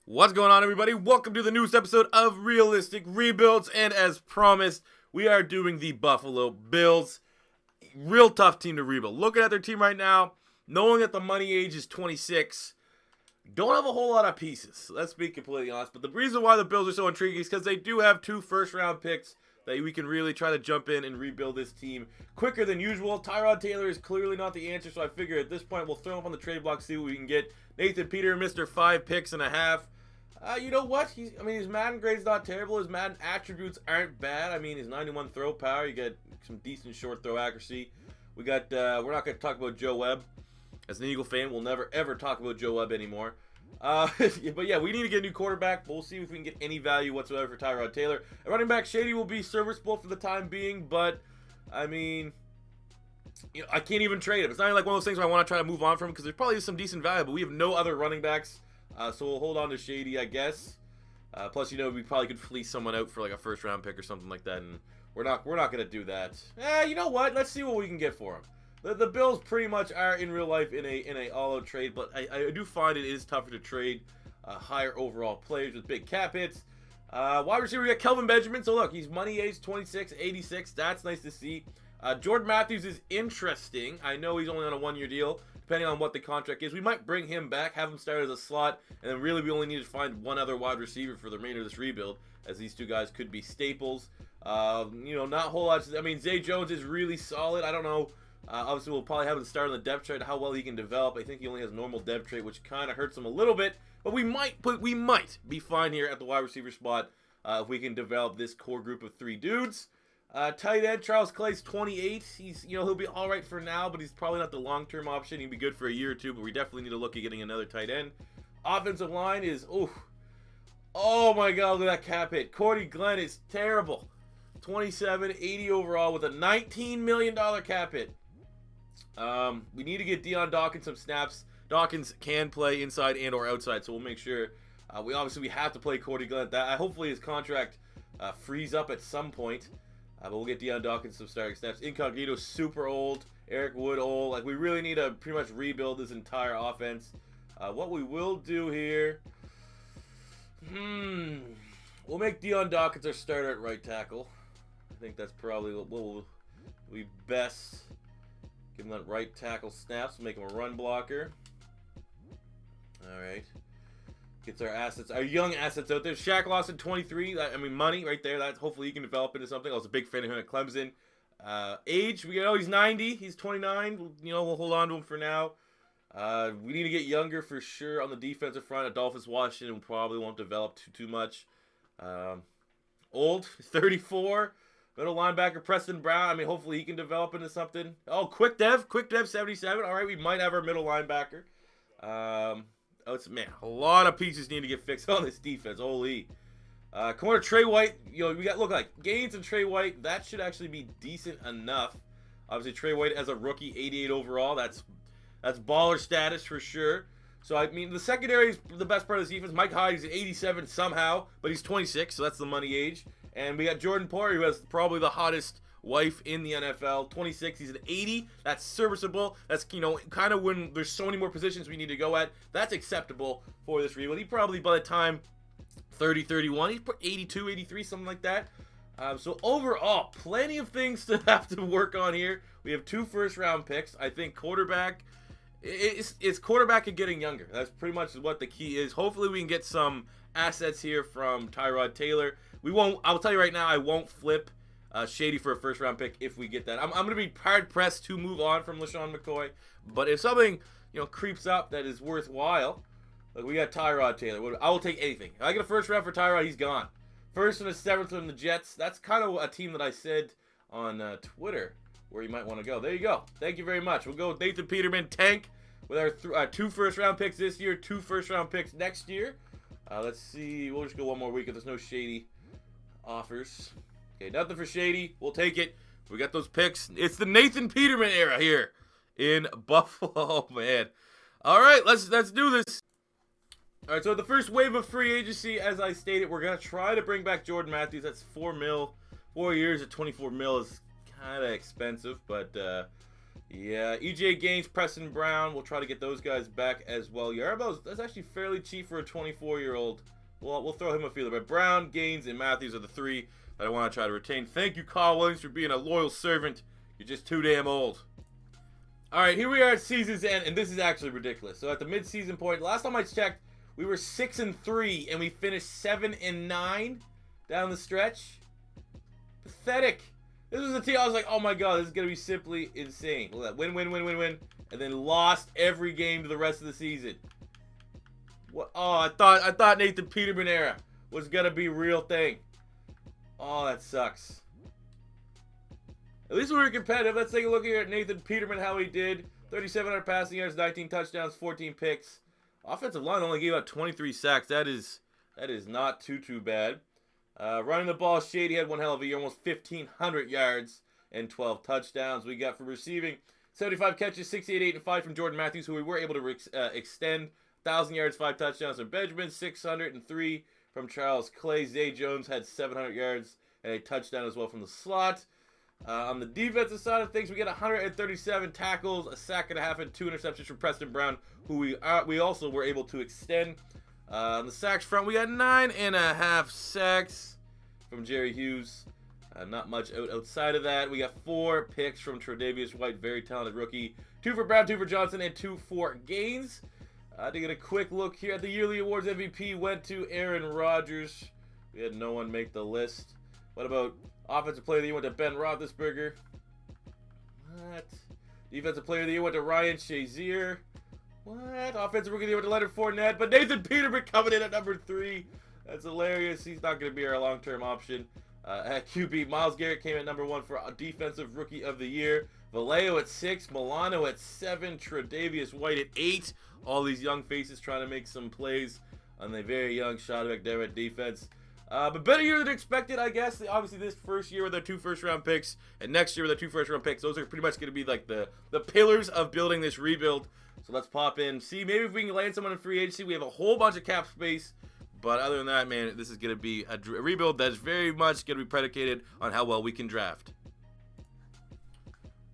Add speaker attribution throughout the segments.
Speaker 1: What's going on, everybody? Welcome to the newest episode of Realistic Rebuilds, and as promised, we are doing the Buffalo Bills. Real tough team to rebuild. Looking at their team right now, knowing that the money age is 26, don't have a whole lot of pieces. Let's be completely honest. But the reason why the Bills are so intriguing is because they do have 2 first-round picks that we can really try to jump in and rebuild this team quicker than usual. Tyrod Taylor is clearly not the answer, so I figure at this point we'll throw him on the trade block, see what we can get. Nathan Peter, Mr. 5 picks and a half. You know what? His Madden grade's not terrible. His Madden attributes aren't bad. His 91 throw power. You get some decent short throw accuracy. We got. We're not going to talk about Joe Webb. As an Eagle fan, we'll never ever talk about Joe Webb anymore. But yeah, we need to get a new quarterback. We'll see if we can get any value whatsoever for Tyrod Taylor. And running back Shady will be serviceable for the time being, but I can't even trade him. It's not even like one of those things where I want to try to move on from because there's probably some decent value, but we have no other running backs. So we'll hold on to Shady, I guess. Plus, we probably could fleece someone out for like a first-round pick or something like that, and we're not going to do that. You know what? Let's see what we can get for him. The Bills pretty much are in real life in a all-out trade, but I do find it is tougher to trade higher overall players with big cap hits. Wide receiver, we got Kelvin Benjamin. So look, he's money age 26, 86. That's nice to see. Jordan Matthews is interesting. I know he's only on a 1-year deal. Depending on what the contract is, we might bring him back, have him start as a slot, and then really we only need to find one other wide receiver for the remainder of this rebuild, as these 2 guys could be staples. Not a whole lot. Zay Jones is really solid. I don't know. Obviously, we'll probably have him start on the depth chart, how well he can develop. I think he only has normal depth trait, which kind of hurts him a little bbit. But we might be fine here at the wide receiver spot if we can develop this core group of 3 dudes. Tight end, Charles Clay's 28. He'll be all right for now, but he's probably not the long-term option. He'd be good for a year or 2, but we definitely need to look at getting another tight end. Offensive line is, oh my God, look at that cap hit. Cordy Glenn is terrible. 27, 80 overall with a $19 million cap hit. We need to get Dion Dawkins some snaps. Dawkins can play inside and or outside, so we'll make sure. We have to play Cordy Glenn. Hopefully his contract frees up at some point. But we'll get Dion Dawkins some starting snaps. Incognito super old. Eric Wood old. We really need to pretty much rebuild this entire offense. What we will do here, we'll make Dion Dawkins our starter at right tackle. I think that's probably what will be best. Give him that right tackle snaps. Make him a run blocker. All right. Gets our young assets out there. Shaq Lawson, 23. Money right there. Hopefully he can develop into something. I was a big fan of him at Clemson. Age, he's 90. He's 29. We'll hold on to him for now. We need to get younger for sure on the defensive front. Adolphus Washington probably won't develop too much. Old, 34. Middle linebacker Preston Brown. Hopefully he can develop into something. Oh, Quick Dev, 77. All right, we might have our middle linebacker. A lot of pieces need to get fixed on this defense. Holy. Corner Trey White, we got look like Gaines and Trey White. That should actually be decent enough. Obviously, Trey White as a rookie, 88 overall. That's baller status for sure. So the secondary is the best part of this defense. Mike Hyde is 87 somehow, but he's 26, so that's the money age. And we got Jordan Poyer, who has probably the hottest wife in the NFL. 26, he's an 80. That's serviceable. That's, kind of when there's so many more positions we need to go at. That's acceptable for this rebuild. He probably, by the time 30, 31, he's put 82, 83, something like that. So overall, plenty of things to have to work on here. We have 2 first-round picks. I think quarterback, it's quarterback and getting younger. That's pretty much what the key is. Hopefully we can get some assets here from Tyrod Taylor. I'll tell you right now, I won't flip Shady for a first-round pick if we get that. I'm going to be hard-pressed to move on from LaShawn McCoy. But if something, creeps up that is worthwhile, like we got Tyrod Taylor. I will take anything. If I get a first-round for Tyrod, he's gone. First and a 7th from the Jets. That's kind of a team that I said on Twitter where you might want to go. There you go. Thank you very much. We'll go with Nathan Peterman, tank, with our 2 first-round picks this year, 2 first-round picks next year. Let's see. We'll just go one more week if there's no Shady offers. Okay, nothing for Shady. We'll take it. We got those picks. It's the Nathan Peterman era here in Buffalo. Oh, man. All right, let's do this. All right, so the first wave of free agency, as I stated, we're going to try to bring back Jordan Matthews. That's $4 million. 4 years at $24 million is kind of expensive, but Yeah, EJ Gaines, Preston Brown. We'll try to get those guys back as well. Yarbrough's, that's actually fairly cheap for a 24-year-old. Well, we'll throw him a feeler. But Brown, Gaines, and Matthews are the 3 that I want to try to retain. Thank you, Kyle Williams, for being a loyal servant. You're just too damn old. All right, here we are at season's end, and this is actually ridiculous. So at the mid-season point, last time I checked, we were 6-3, and we finished 7-9 down the stretch. Pathetic. This was a team I was like, oh my god, this is going to be simply insane. Look at that. Win, win, win, win, win. And then lost every game to the rest of the season. What? Oh, I thought Nathan Peterman era was going to be a real thing. Oh, that sucks. At least we were competitive. Let's take a look here at Nathan Peterman, how he did. 3,700 passing yards, 19 touchdowns, 14 picks. Offensive line only gave out 23 sacks. That is not too bad. Running the ball, Shady had one hell of a year, almost 1,500 yards and 12 touchdowns. We got for receiving 75 catches, 68, 8, and 5 from Jordan Matthews, who we were able to extend 1,000 yards, 5 touchdowns from Benjamin, 603 from Charles Clay. Zay Jones had 700 yards and a touchdown as well from the slot. On the defensive side of things, we got 137 tackles, a sack and a half, and 2 interceptions from Preston Brown, who we also were able to extend. On the sacks front, we got 9.5 sacks from Jerry Hughes. Not much outside of that. We got 4 picks from tre'davious White, very talented rookie. 2 for Brown, 2 for Johnson, and 2 for Gaines. To get a quick look here at the yearly awards, MVP went to Aaron Rodgers. We had no one make the list. What about offensive player of the year? Went to Ben Roethlisberger. What? Defensive player of the year went to Ryan Shazier. What? Offensive rookie of the year went to Leonard Fournette. But Nathan Peterman coming in at number 3. That's hilarious. He's not going to be our long-term option. At QB, Myles Garrett came at number 1 for defensive rookie of the year. Vallejo at 6. Milano at 7. tre'davious White at 8. All these young faces trying to make some plays on the very young Shawn McDermott defense. But better year than expected, I guess. Obviously, this first year with our 2 first-round picks, and next year with our 2 first-round picks, those are pretty much going to be like the pillars of building this rebuild. So let's pop in. See, maybe if we can land someone in free agency. We have a whole bunch of cap space. But other than that, man, this is going to be a rebuild that's very much going to be predicated on how well we can draft.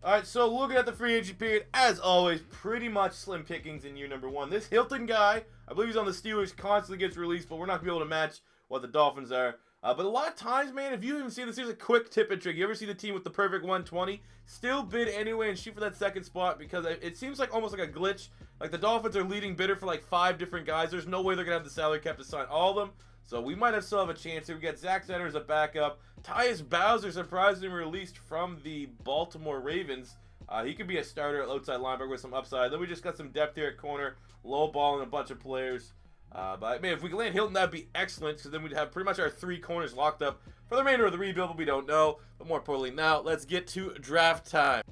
Speaker 1: All right, so looking at the free agent period, as always, pretty much slim pickings in year number 1. This Hilton guy, I believe he's on the Steelers, constantly gets released, but we're not going to be able to match what the Dolphins are. But a lot of times, man, if you even see this, here's a quick tip and trick. You ever see the team with the perfect 120? Still bid anyway and shoot for that second spot because it seems like almost like a glitch. Like the Dolphins are leading bidder for like 5 different guys. There's no way they're going to have the salary cap to sign all of them. So we might still have a chance here. We got Zach Zellner as a backup. Tyus Bowser surprisingly released from the Baltimore Ravens. He could be a starter at outside linebacker with some upside. Then we just got some depth here at corner, low ball, and a bunch of players. But man, if we could land Hilton, that'd be excellent, because then we'd have pretty much our 3 corners locked up for the remainder of the rebuild, but we don't know. But more importantly, now let's get to draft time.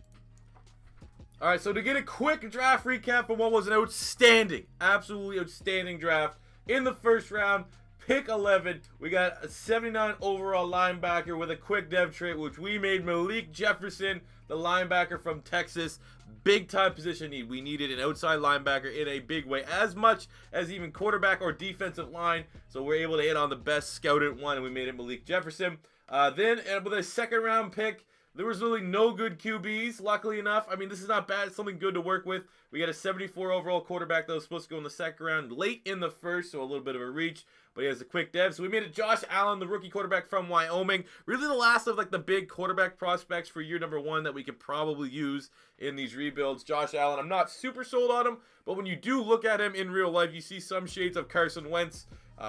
Speaker 1: All right, so to get a quick draft recap from what was an outstanding, absolutely outstanding draft in the first round, pick 11, we got a 79 overall linebacker with a quick dev trait, which we made Malik Jefferson, the linebacker from Texas. Big time position need. We needed an outside linebacker in a big way, as much as even quarterback or defensive line. So we're able to hit on the best scouted one, and we made it Malik Jefferson. Then with a second round pick, there was really no good QBs, luckily enough. I mean, this is not bad. It's something good to work with. We got a 74 overall quarterback that was supposed to go in the second round, late in the first, so a little bit of a reach. But he has a quick dev. So we made it Josh Allen, the rookie quarterback from Wyoming. Really the last of like the big quarterback prospects for year number 1 that we could probably use in these rebuilds. Josh Allen, I'm not super sold on him, but when you do look at him in real life, you see some shades of Carson Wentz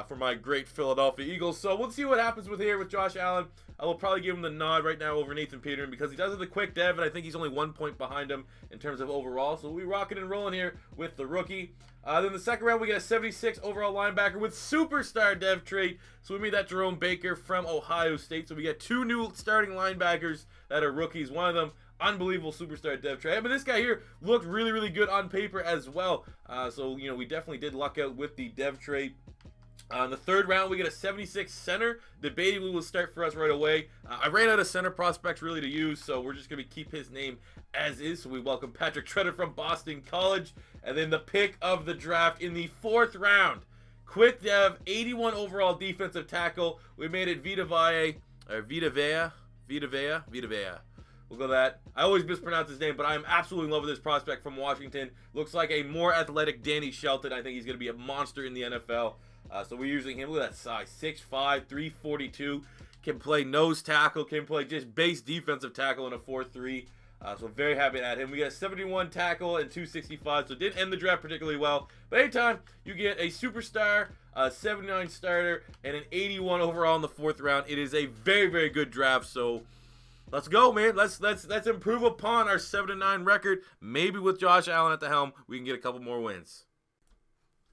Speaker 1: for my great Philadelphia Eagles. So we'll see what happens with Josh Allen. I will probably give him the nod right now over Nathan Peterman because he does have the quick dev, and I think he's only 1 point behind him in terms of overall. So we'll be rocking and rolling here with the rookie. Then the second round, we get a 76 overall linebacker with superstar dev trait. So we made that Jerome Baker from Ohio State. So we got 2 new starting linebackers that are rookies. One of them, unbelievable superstar dev trait. But this guy here looked really, really good on paper as well. So, you know, we definitely did luck out with the dev trait. In the third round, we get a 76 center. Debatably will start for us right away. I ran out of center prospects really to use, so we're just going to keep his name as is. So we welcome Patrick Tretter from Boston College. And then the pick of the draft in the 4th round. Quick dev, 81 overall defensive tackle. We made it Vita Vea. We'll go that. I always mispronounce his name, but I am absolutely in love with this prospect from Washington. Looks like a more athletic Danny Shelton. I think he's going to be a monster in the NFL. So we're using him. Look at that size. 6'5", 342. Can play nose tackle. Can play just base defensive tackle in a 4-3. So very happy to add him. We got a 71 tackle and 265. So didn't end the draft particularly well. But anytime you get a superstar, a 79 starter, and an 81 overall in the 4th round, it is a very, very good draft. So let's go, man. Let's improve upon our 7-9 record. Maybe with Josh Allen at the helm, we can get a couple more wins.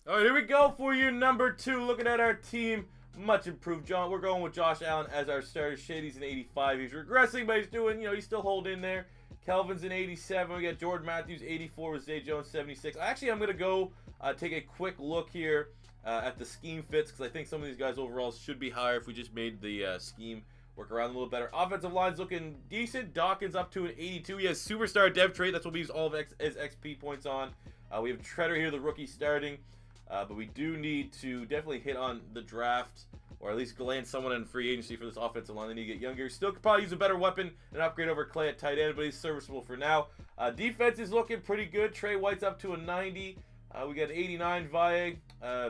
Speaker 1: All right, here we go for your number 2. Looking at our team, much improved. We're going with Josh Allen as our starter. Shady's an 85. He's regressing, but he's doing, he's still holding in there. Kelvin's an 87. We got Jordan Matthews, 84 with Zay Jones, 76. Actually, I'm going to go take a quick look here at the scheme fits, because I think some of these guys overall should be higher if we just made the scheme work around a little better. Offensive line's looking decent. Dawkins up to an 82. He has superstar dev trait. That's what we use all of his XP points on. We have Treader here, the rookie starting. But we do need to definitely hit on the draft, or at least land someone in free agency for this offensive line. They need to get younger. Still could probably use a better weapon and upgrade over Clay at tight end, but he's serviceable for now. Defense is looking pretty good. Trey White's up to a 90. We got 89 Vita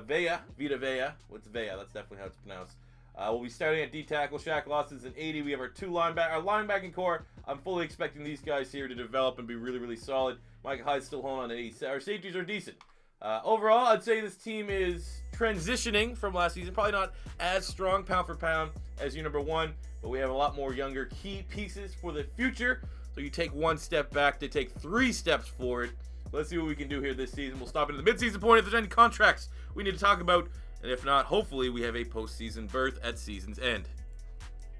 Speaker 1: Vea. What's Vea? That's definitely how it's pronounced. We'll be starting at D-tackle. Shaq Lawson's an 80. We have our our linebacking core. I'm fully expecting these guys here to develop and be really, really solid. Micah Hyde's still holding on at 80. Our safeties are decent. Overall, I'd say this team is transitioning from last season. Probably not as strong pound for pound as your number 1, but we have a lot more younger key pieces for the future. So you take 1 step back, they take 3 steps forward. Let's see what we can do here this season. We'll stop into the midseason point if there's any contracts we need to talk about. And if not, hopefully we have a postseason berth at season's end.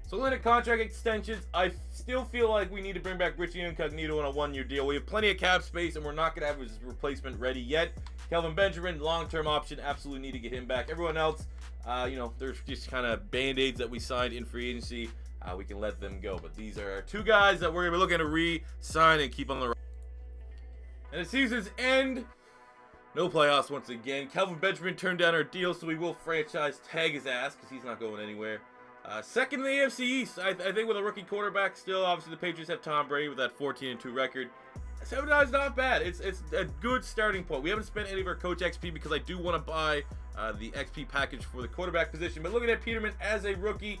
Speaker 1: So looking at contract extensions, I still feel like we need to bring back Richie Incognito on a 1-year deal. We have plenty of cap space, and we're not going to have his replacement ready yet. Kelvin Benjamin, long-term option, absolutely need to get him back. Everyone else, there's just kind of band-aids that we signed in free agency. We can let them go. But these are our 2 guys that we're going to be looking to re-sign and keep on the roster. And at season's end, no playoffs once again. Kelvin Benjamin turned down our deal, so we will franchise tag his ass because he's not going anywhere. Second in the AFC East, I think with a rookie quarterback still. Obviously, the Patriots have Tom Brady with that 14-2 record. 7-9 is not bad. It's a good starting point. We haven't spent any of our coach XP because I do want to buy the XP package for the quarterback position. But looking at Peterman as a rookie,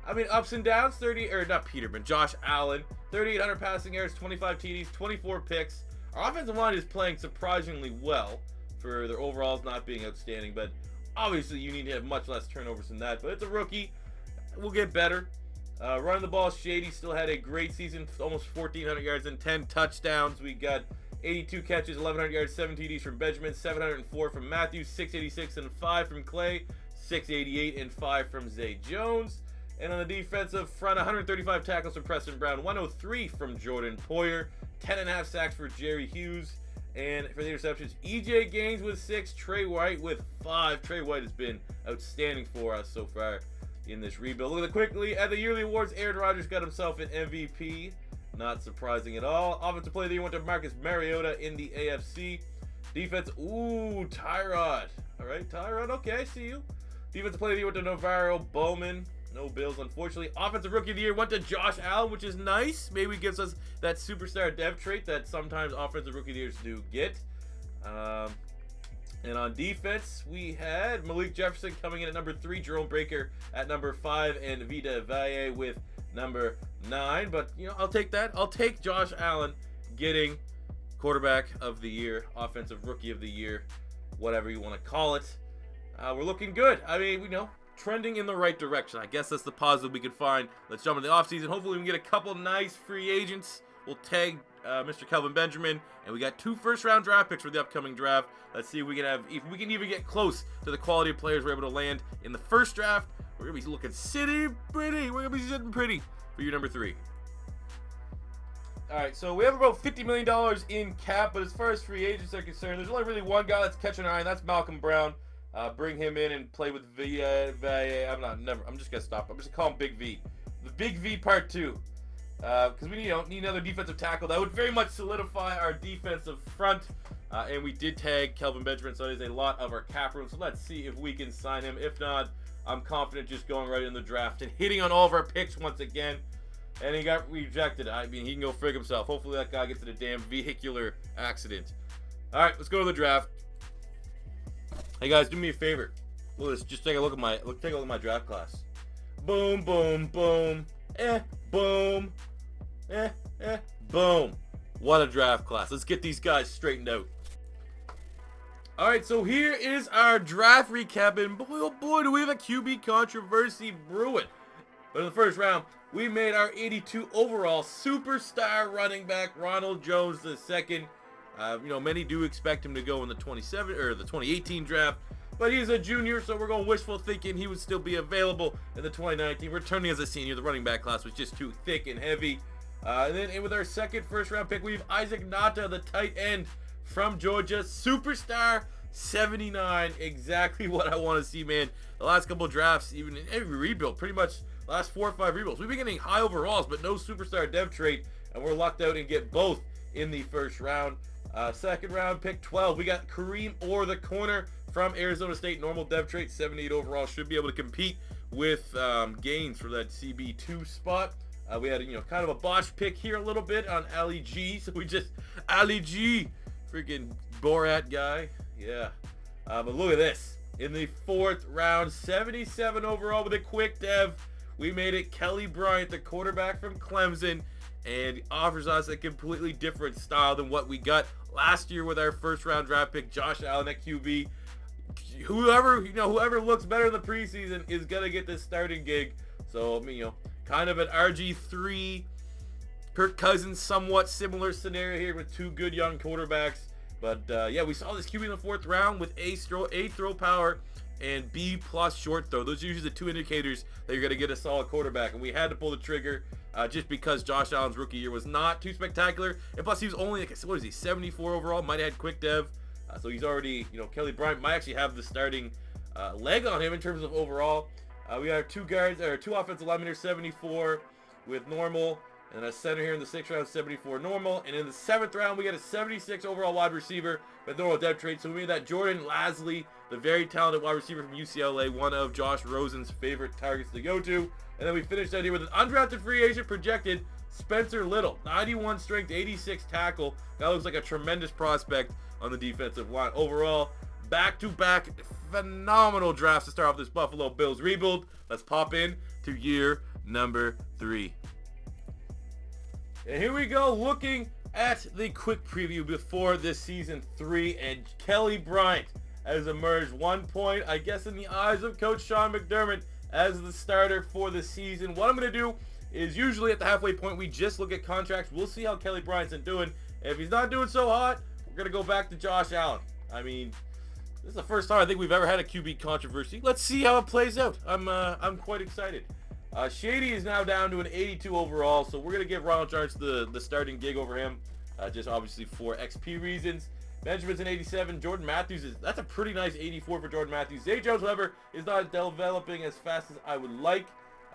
Speaker 1: I mean, ups and downs. Josh Allen, 3,800 passing yards, 25 TDs, 24 picks. Our offensive line is playing surprisingly well for their overalls not being outstanding. But obviously, you need to have much less turnovers than that. But it's a rookie. We'll get better. Running the ball, Shady still had a great season, almost 1,400 yards and 10 touchdowns. We got 82 catches, 1,100 yards, 7 TDs from Benjamin, 704 from Matthews, 686 and 5 from Clay, 688 and 5 from Zay Jones. And on the defensive front, 135 tackles from Preston Brown, 103 from Jordan Poyer, 10.5 sacks for Jerry Hughes. And for the interceptions, EJ Gaines with 6, Trey White with 5. Trey White has been outstanding for us so far in this rebuild. Look at it quickly at the yearly awards. Aaron Rodgers got himself an MVP. Not surprising at all. Offensive player of the year went to Marcus Mariota in the AFC. Defense, Tyrod. All right, Tyrod, okay, I see you. Defensive player of the year went to Navarro Bowman. No Bills, unfortunately. Offensive rookie of the year went to Josh Allen, which is nice. Maybe gives us that superstar dev trait that sometimes offensive rookie of the years do get. And on defense, we had Malik Jefferson coming in at number 3, Jerome Breaker at number 5, and Vita Valle with number 9. But, I'll take that. I'll take Josh Allen getting quarterback of the year, offensive rookie of the year, whatever you want to call it. We're looking good. I mean, trending in the right direction. I guess that's the positive we could find. Let's jump into the offseason. Hopefully, we can get a couple nice free agents. We'll tag Mr. Kelvin Benjamin, and we got 2 first-round draft picks for the upcoming draft. Let's see if we can even get close to the quality of players we're able to land in the first draft. We're gonna be looking sitting pretty. We're gonna be sitting pretty for your number 3. All right, so we have about $50 million in cap, but as far as free agents are concerned, there's only really one guy that's catching an eye, and that's Malcolm Brown. Bring him in and play with I'm just gonna stop. I'm just gonna call him Big V. The Big V Part 2. Because we need another defensive tackle. That would very much solidify our defensive front. And we did tag Kelvin Benjamin, so that is a lot of our cap room. So let's see if we can sign him. If not, I'm confident just going right in the draft and hitting on all of our picks once again. and he got rejected. I mean, he can go frig himself. Hopefully that guy gets in a damn vehicular accident. All right, let's go to the draft. Hey guys, do me a favor. Let's just take a look at my draft class. Boom, boom, boom. Boom. Boom. What a draft class. Let's get these guys straightened out. All right, so here is our draft recap, and boy, oh boy, do we have a QB controversy brewing. But in the first round, we made our 82 overall superstar running back, Ronald Jones II. Many do expect him to go in the 2018 draft, but he's a junior, so we're going wishful thinking he would still be available in the 2019. Returning as a senior, the running back class was just too thick and heavy. And then with our second first-round pick, we have Isaac Nata, the tight end from Georgia, superstar 79. Exactly what I want to see, man. The last couple of drafts, even in every rebuild, pretty much the last 4 or 5 rebuilds, we've been getting high overalls, but no superstar dev trait, and we're lucked out and get both in the first round. Second round, pick 12, we got Kareem Orr, the corner from Arizona State, normal dev trait, 78 overall, should be able to compete with Gaines for that CB2 spot. We had kind of a botch pick here a little bit on Ali G, so we just Ali G, freaking Borat guy, yeah. But look at this, in the fourth round, 77 overall with a quick dev, we made it Kelly Bryant, the quarterback from Clemson, and offers us a completely different style than what we got last year with our first round draft pick, Josh Allen at QB. Whoever looks better in the preseason is gonna get this starting gig. So kind of an RG3, Kirk Cousins, somewhat similar scenario here with two good young quarterbacks. But yeah, we saw this QB in the fourth round with A throw power and B+ short throw. Those are usually the two indicators that you're going to get a solid quarterback. And we had to pull the trigger just because Josh Allen's rookie year was not too spectacular. And plus, he was only, 74 overall. Might have had quick dev. So he's already, Kelly Bryant might actually have the starting leg on him in terms of overall. We got our two offensive linemen here, 74 with normal. And a center here in the 6th round, 74 normal. And in the 7th round, we got a 76 overall wide receiver with normal depth trait. So we made that Jordan Lasley, the very talented wide receiver from UCLA, one of Josh Rosen's favorite targets to go to. And then we finished out here with an undrafted free agent projected, Spencer Little, 91 strength, 86 tackle. That looks like a tremendous prospect on the defensive line. Overall, back-to-back phenomenal drafts to start off this Buffalo Bills rebuild. Let's pop in to year number 3. And here we go, looking at the quick preview before this season 3, and Kelly Bryant has emerged 1 point, I guess, in the eyes of Coach Sean McDermott as the starter for the season. What I'm going to do is usually at the halfway point, we just look at contracts. We'll see how Kelly Bryant's doing. If he's not doing so hot, we're going to go back to Josh Allen. I mean, this is the first time I think we've ever had a QB controversy. Let's see how it plays out. I'm quite excited. Shady is now down to an 82 overall, so we're going to give Ronald Jones the starting gig over him, just obviously for XP reasons. Benjamin's an 87. Jordan Matthews that's a pretty nice 84 for Jordan Matthews. Zay Jones, however, is not developing as fast as I would like.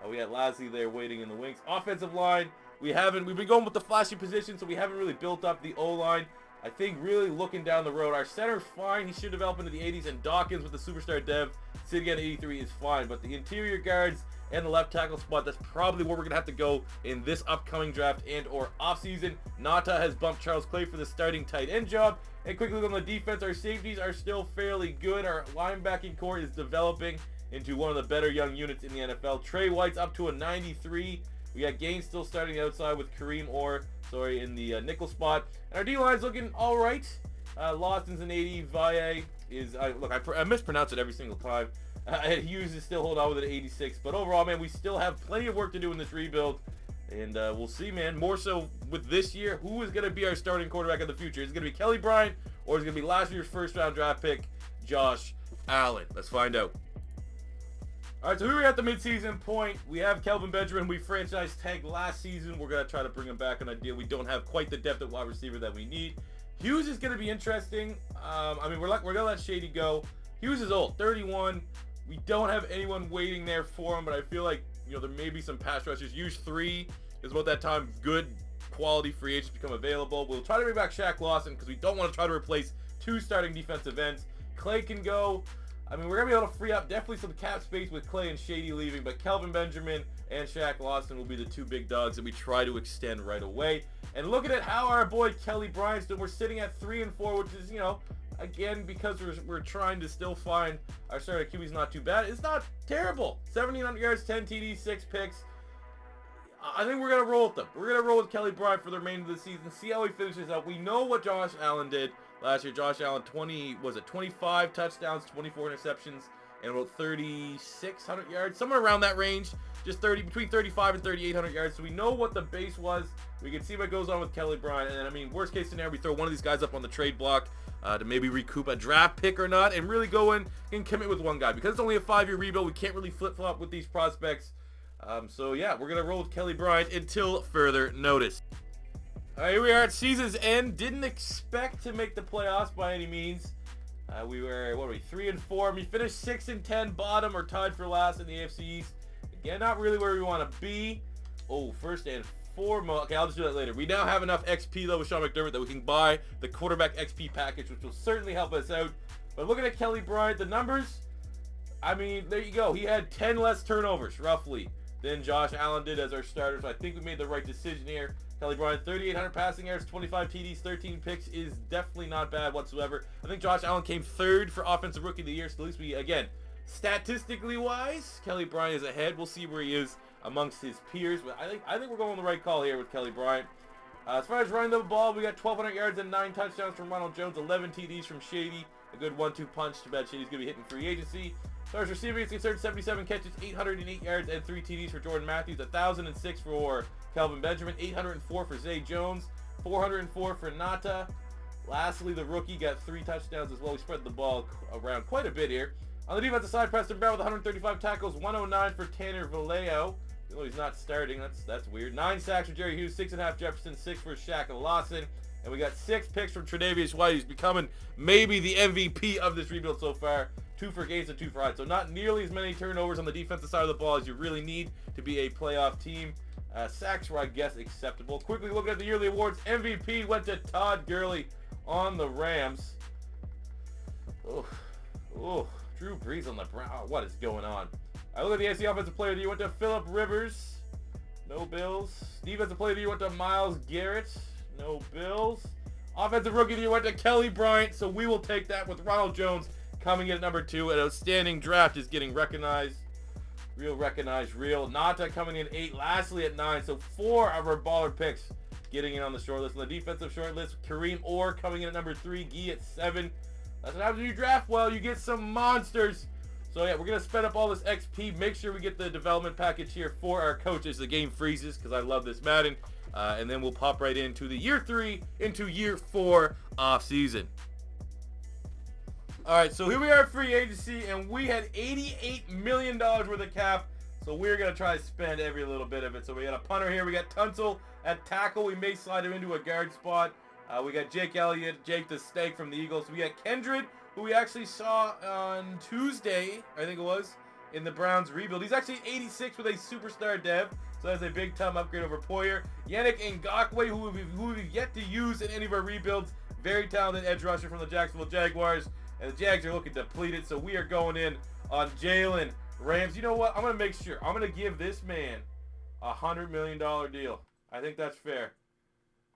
Speaker 1: We had Lasley there waiting in the wings. Offensive line, we've been going with the flashy position, so we haven't really built up the O-line. I think really looking down the road, our center's fine. He should develop into the 80s, and Dawkins with the superstar dev sitting at 83 is fine. But the interior guards and the left tackle spot, that's probably where we're going to have to go in this upcoming draft and or offseason. Nata has bumped Charles Clay for the starting tight end job. And quickly on the defense, our safeties are still fairly good. Our linebacking core is developing into one of the better young units in the NFL. Trey White's up to a 93. We got Gaines still starting outside with Kareem Orr, in the nickel spot. And our D-line's looking all right. Lawson's an 80. Valle is, I mispronounce it every single time. Hughes is still holding on with an 86. But overall, man, we still have plenty of work to do in this rebuild. And we'll see, man. More so with this year, who is going to be our starting quarterback in the future? Is it going to be Kelly Bryant, or is it going to be last year's first-round draft pick, Josh Allen? Let's find out. All right, so here we're at the midseason point. We have Kelvin Benjamin. We franchise tagged last season. We're going to try to bring him back on a deal. We don't have quite the depth at wide receiver that we need. Hughes is going to be interesting. We're going to let Shady go. Hughes is old, 31. We don't have anyone waiting there for him, but I feel like, there may be some pass rushers. Use 3 is about that time good quality free agents become available. We'll try to bring back Shaq Lawson because we don't want to try to replace 2 starting defensive ends. Clay can go. I mean, we're going to be able to free up definitely some cap space with Clay and Shady leaving, but Kelvin Benjamin and Shaq Lawson will be the two big dogs that we try to extend right away. And looking at how our boy Kelly Bryant's doing, we're sitting at 3-4, which is, you know, again, because we're trying to still find our starter QB's not too bad. It's not terrible. 1,700 yards, 10 TDs, 6 picks. I think we're going to roll with them. We're going to roll with Kelly Bryant for the remainder of the season, see how he finishes up. We know what Josh Allen did last year. Josh Allen, 25 touchdowns, 24 interceptions, and about 3,600 yards, somewhere around that range. Just between 35 and 3,800 yards. So we know what the base was. We can see what goes on with Kelly Bryant. And I mean, worst case scenario, we throw one of these guys up on the trade block to maybe recoup a draft pick or not, and really go in and commit with one guy. Because it's only a 5-year rebuild, we can't really flip-flop with these prospects. So yeah, we're going to roll with Kelly Bryant until further notice. All right, here we are at season's end. Didn't expect to make the playoffs by any means. We were, 3-4. We finished 6-10, bottom or tied for last in the AFC East. Again, not really where we want to be. Oh, first and foremost. Okay, I'll just do that later. We now have enough XP, though, with Sean McDermott that we can buy the quarterback XP package, which will certainly help us out. But looking at Kelly Bryant, the numbers, I mean, there you go. He had 10 less turnovers, roughly, than Josh Allen did as our starter. So I think we made the right decision here. Kelly Bryant, 3,800 passing yards, 25 TDs, 13 picks is definitely not bad whatsoever. I think Josh Allen came third for Offensive Rookie of the Year, so at least we, again, statistically wise, Kelly Bryant is ahead. We'll see where he is amongst his peers, but I think we're going the right call here with Kelly Bryant. As far as running the ball, we got 1,200 yards and 9 touchdowns from Ronald Jones, 11 TDs from Shady, a good 1-2 punch. Too bad Shady's going to be hitting free agency. As far as receiving is concerned, 77 catches, 808 yards, and 3 TDs for Jordan Matthews, 1,006 for Kelvin Benjamin, 804 for Zay Jones, 404 for Nata. Lastly, the rookie got 3 touchdowns as well. We spread the ball around quite a bit here. On the defensive side, Preston Brown with 135 tackles, 109 for Tanner Vallejo. Even though he's not starting, that's weird. 9 sacks for Jerry Hughes, 6.5 Jefferson, 6 for Shaq Lawson. And we got 6 picks from tre'davious White, who's becoming maybe the MVP of this rebuild so far. 2 for Gates and 2 for Hyde. So not nearly as many turnovers on the defensive side of the ball as you really need to be a playoff team. Sacks were, I guess, acceptable. Quickly looking at the yearly awards, MVP went to Todd Gurley on the Rams. Drew Brees on the Browns. Oh, what is going on? I look at the AFC Offensive Player of the Year, went to Phillip Rivers. No Bills. Defensive Player of the Year went to Myles Garrett. No Bills. Offensive Rookie of the Year went to Kelly Bryant, so we will take that with Ronald Jones coming in at number 2. An outstanding draft is getting recognized. Real. Nata coming in 8. Lastly at 9. So 4 of our baller picks getting in on the short list. On the defensive short list, Kareem Orr coming in at number 3. Gee at 7. That's what happens when you draft well. You get some monsters. So yeah, we're going to spend up all this XP. Make sure we get the development package here for our coaches. The game freezes because I love this Madden. And then we'll pop right into the year 3 into year 4 off season. All right, so here we are at free agency, and we had $88 million worth of cap, so we're going to try to spend every little bit of it. So we got a punter here. We got Tunsil at tackle. We may slide him into a guard spot. We got Jake Elliott, Jake the Steak from the Eagles. We got Kendrick, who we actually saw on Tuesday, I think it was, in the Browns rebuild. He's actually 86 with a superstar dev, so that's a big-time upgrade over Poyer. Yannick Ngakoue, who we've yet to use in any of our rebuilds. Very talented edge rusher from the Jacksonville Jaguars. And the Jags are looking depleted, so we are going in on Jalen Rams. You know what? I'm going to make sure. I'm going to give this man a $100 million deal. I think that's fair.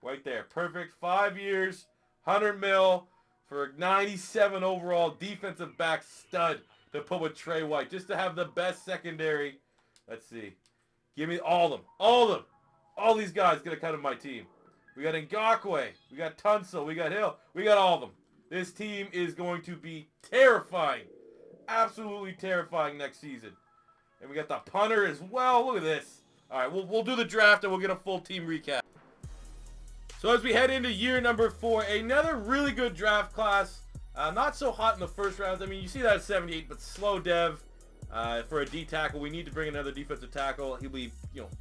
Speaker 1: Right there. Perfect. 5 years, 100 mil for a 97 overall defensive back stud to put with Trey White. Just to have the best secondary. Let's see. Give me all of them. All of them. All these guys going to come to my team. We got Ngakoue. We got Tunsil. We got Hill. We got all of them. This team is going to be terrifying. Absolutely terrifying next season. And we got the punter as well. Look at this. All right, we'll do the draft and we'll get a full team recap. So as we head into year number 4, another really good draft class. Not so hot in the first rounds. I mean, you see that at 78, but slow dev for a D tackle. We need to bring another defensive tackle. He'll be,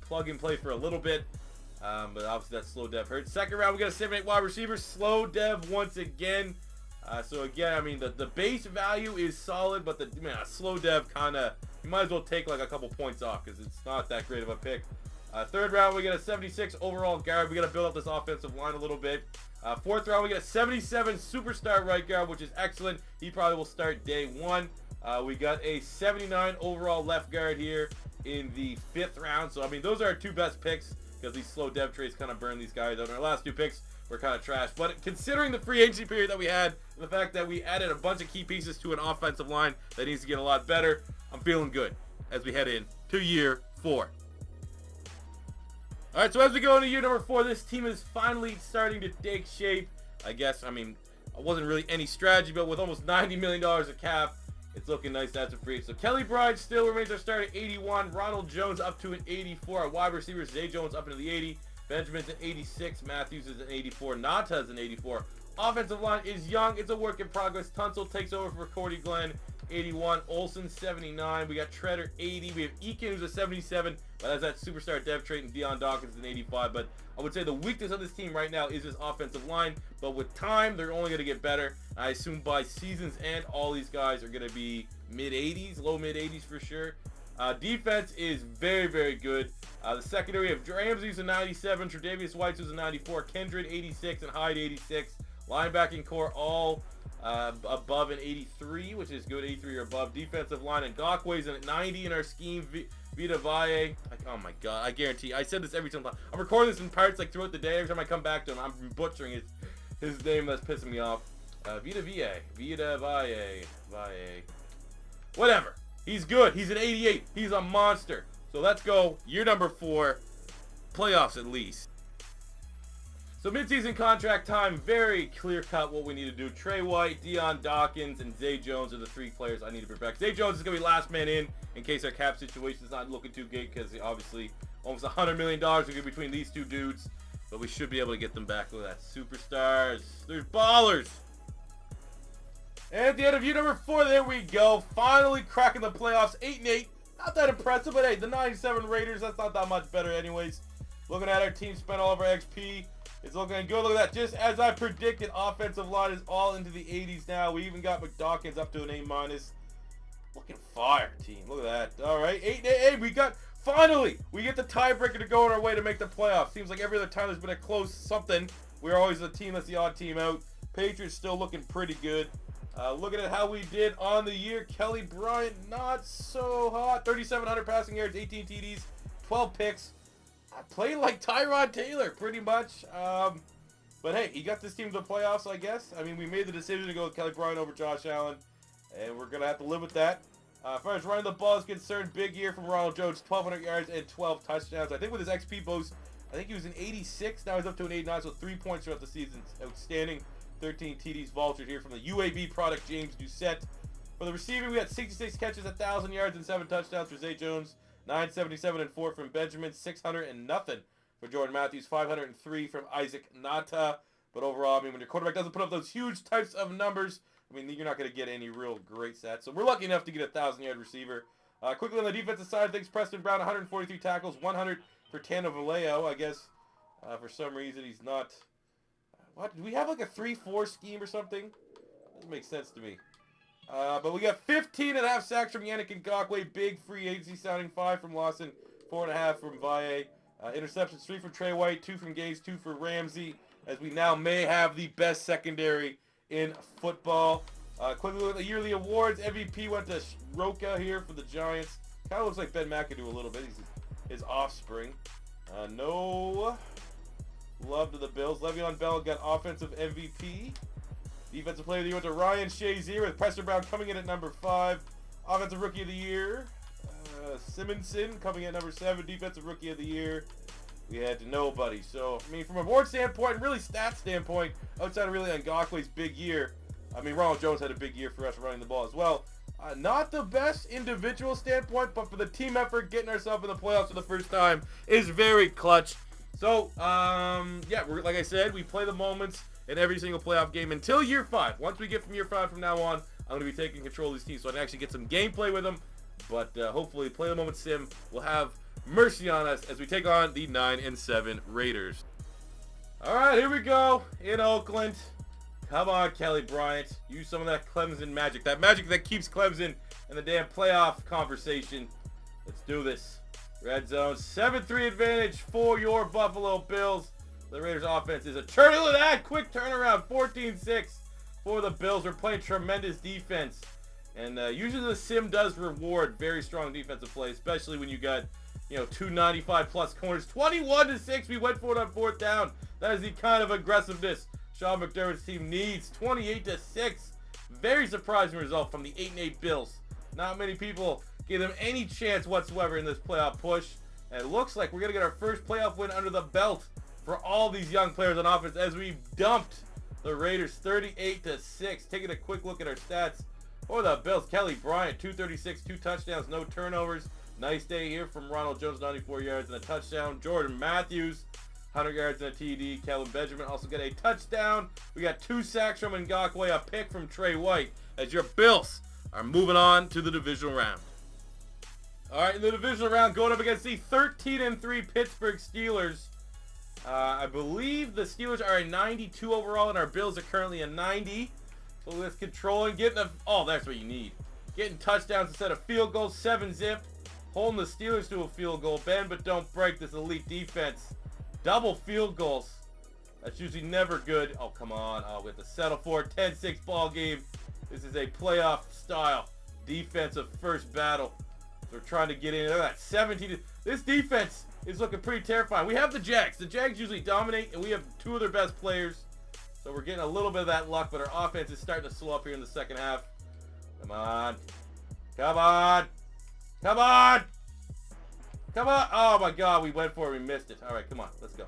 Speaker 1: plug and play for a little bit. But obviously that slow dev hurts. Second round, we got a 7-8 wide receiver. Slow dev once again. So again, I mean, the base value is solid, but a slow dev kind of, you might as well take like a couple points off because it's not that great of a pick. Third round, we get a 76 overall guard. We got to build up this offensive line a little bit. Fourth round, we get a 77 superstar right guard, which is excellent. He probably will start day 1. We got a 79 overall left guard here in the 5th round. So, I mean, those are our 2 best picks because these slow dev trades kind of burn these guys out. Our last 2 picks were kind of trash. But considering the free agency period that we had and the fact that we added a bunch of key pieces to an offensive line that needs to get a lot better, I'm feeling good as we head in to year 4. All right, so as we go into year number 4, this team is finally starting to take shape. I guess, I mean, it wasn't really any strategy, but with almost $90 million of cap, it's looking nice to have some free. So Kelly Bryant still remains our starter at 81. Ronald Jones up to an 84. Our wide receivers, Zay Jones up into the 80. Benjamin's an 86. Matthews is an 84. Nata's an 84. Offensive line is young. It's a work in progress. Tunsil takes over for Cordy Glenn, 81. Olsen, 79. We got Treader, 80. We have Eakin, who's a 77. But as that superstar dev trait, and Deion Dawkins is an 85. But I would say the weakness of this team right now is this offensive line. But with time, they're only going to get better. I assume by season's end, all these guys are going to be mid-80s, low mid-80s for sure. Defense is very, very good. The secondary of Ramsey's a 97, tre'davious White's a 94, Kendrick 86, and Hyde 86. Linebacking core all above an 83, which is good, 83 or above. Defensive line and Gakwe's at 90 in our scheme. Vita Valle, oh my god, I guarantee, I said this every single time. I'm recording this in parts like throughout the day. Every time I come back to him, I'm butchering his name. That's pissing me off. Vita Valle, whatever. He's good. He's an 88. He's a monster. So let's go. Year number 4. Playoffs at least. So midseason contract time. Very clear cut what we need to do. Trey White, Deion Dawkins, and Zay Jones are the 3 players I need to bring back. Zay Jones is going to be last man in case our cap situation is not looking too good because obviously almost $100 million are going to be between these 2 dudes. But we should be able to get them back. Look at that. Superstars. There's ballers. And at the end of year number 4, there we go. Finally cracking the playoffs, 8-8. Not that impressive, but hey, the 97 Raiders, that's not that much better anyways. Looking at our team, spent all of our XP. It's looking good. Look at that. Just as I predicted, offensive line is all into the 80s now. We even got McDawkins up to an A-. Looking fire, team. Look at that. All right, 8-8. We got, finally, we get the tiebreaker to go on our way to make the playoffs. Seems like every other time there's been a close something. We're always the team that's the odd team out. Patriots still looking pretty good. Looking at how we did on the year, Kelly Bryant, not so hot. 3,700 passing yards, 18 TDs, 12 picks. I played like Tyrod Taylor, pretty much. But hey, he got this team to the playoffs, I guess. I mean, we made the decision to go with Kelly Bryant over Josh Allen, and we're going to have to live with that. As far as running the ball is concerned, big year from Ronald Jones, 1,200 yards and 12 touchdowns. I think with his XP boost, I think he was an 86. Now he's up to an 89, so 3 points throughout the season. Outstanding. 13 TDs vultured here from the UAB product, James Doucette. For the receiving, we got 66 catches, 1,000 yards, and 7 touchdowns for Zay Jones. 977 and 4 from Benjamin. 600 and nothing for Jordan Matthews. 503 from Isaac Nata. But overall, I mean, when your quarterback doesn't put up those huge types of numbers, I mean, you're not going to get any real great stats. So we're lucky enough to get a 1,000-yard receiver. Quickly on the defensive side of things, Preston Brown, 143 tackles, 100 for Tano Vallejo. I guess for some reason he's not... What? Do we have like a 3-4 scheme or something? Doesn't make sense to me. But we got 15.5 sacks from Yannick Ngakoue. Big free agency sounding. 5 from Lawson. 4.5 from Valle. Interceptions, 3 from Trey White. 2 from Gaze. 2 for Ramsey. As we now may have the best secondary in football. Quickly look at the yearly awards. MVP went to Roka here for the Giants. Kind of looks like Ben McAdoo a little bit. He's his offspring. No... Love to the Bills. Le'Veon Bell got offensive MVP. Defensive player of the year went to Ryan Shazier with Preston Brown coming in at number 5. Offensive rookie of the year, Simonson coming in at number 7. Defensive rookie of the year, we had nobody. So, I mean, from a board standpoint, really stats standpoint, outside of really Ngakoue's big year, I mean, Ronald Jones had a big year for us running the ball as well. Not the best individual standpoint, but for the team effort, getting ourselves in the playoffs for the first time is very clutch. So, yeah, like I said, we play the moments in every single playoff game until year 5. Once we get from year 5 from now on, I'm going to be taking control of these teams so I can actually get some gameplay with them. But hopefully, Play the Moment Sim will have mercy on us as we take on the 9-7 Raiders. All right, here we go in Oakland. Come on, Kelly Bryant. Use some of that Clemson magic. That magic that keeps Clemson in the damn playoff conversation. Let's do this. Red zone, 7-3 advantage for your Buffalo Bills. The Raiders offense is a turn. Look at that, quick turnaround, 14-6 for the Bills. We're playing tremendous defense. And usually the sim does reward very strong defensive play, especially when you got, you know, 295 plus corners. 21-6, we went for it on 4th down. That is the kind of aggressiveness Sean McDermott's team needs. 28-6, very surprising result from the 8-8 Bills. Not many people give them any chance whatsoever in this playoff push. And it looks like we're going to get our first playoff win under the belt for all these young players on offense as we dumped the Raiders 38-6. Taking a quick look at our stats for the Bills. Kelly Bryant, 236, 2 touchdowns, no turnovers. Nice day here from Ronald Jones, 94 yards and a touchdown. Jordan Matthews, 100 yards and a TD. Kelvin Benjamin also got a touchdown. We got 2 sacks from Ngakwe, a pick from Trey White, as your Bills are moving on to the divisional round. All right, in the divisional round, going up against the 13-3 Pittsburgh Steelers. I believe the Steelers are a 92 overall, and our Bills are currently a 90. So let's controlling, getting the, oh, that's what you need. Getting touchdowns instead of field goals, 7-zip. Holding the Steelers to a field goal. Bend but don't break, this elite defense. Double field goals. That's usually never good. Oh, come on. Oh, we have to settle for it. 10-6 ball game. This is a playoff style defensive first battle. They're trying to get in. Look at that, 17. This defense is looking pretty terrifying. We have the Jags. The Jags usually dominate, and we have 2 of their best players. So we're getting a little bit of that luck, but our offense is starting to slow up here in the second half. Come on. Come on. Come on. Come on. Oh, my God. We went for it. We missed it. All right, come on. Let's go.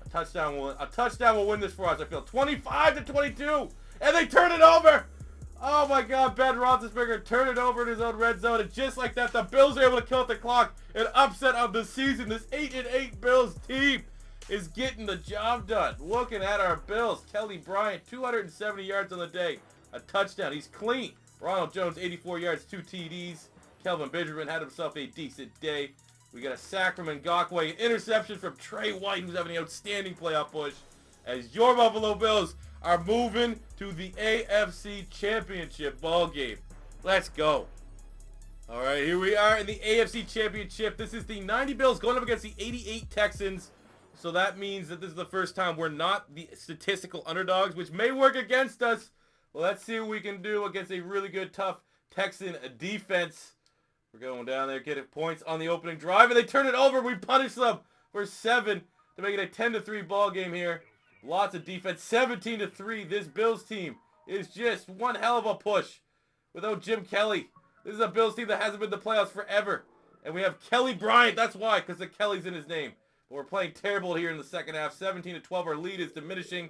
Speaker 1: A touchdown will win this for us, I feel. 25-22. And they turn it over. Oh, my God. Ben Roethlisberger turned it over in his own red zone. And just like that, the Bills are able to kill the clock. An upset of the season. This 8-8 Bills team is getting the job done. Looking at our Bills. Kelly Bryant, 270 yards on the day. A touchdown. He's clean. Ronald Jones, 84 yards, 2 TDs. Kelvin Benjamin had himself a decent day. We got a sack from Ngakwe, an interception from Trey White, who's having an outstanding playoff push. As your Buffalo Bills are moving to the AFC Championship ball game. Let's go. All right, here we are in the AFC Championship. This is the 90 Bills going up against the 88 Texans. So that means that this is the first time we're not the statistical underdogs, which may work against us. Well, let's see what we can do against a really good, tough Texan defense. We're going down there, getting points on the opening drive, and they turn it over. We punish them for 7 to make it a 10-3 ball game here. Lots of defense, 17-3. This Bills team is just one hell of a push without Jim Kelly. This is a Bills team that hasn't been in the playoffs forever. And we have Kelly Bryant. That's why, because the Kelly's in his name. But we're playing terrible here in the second half. 17-12. Our lead is diminishing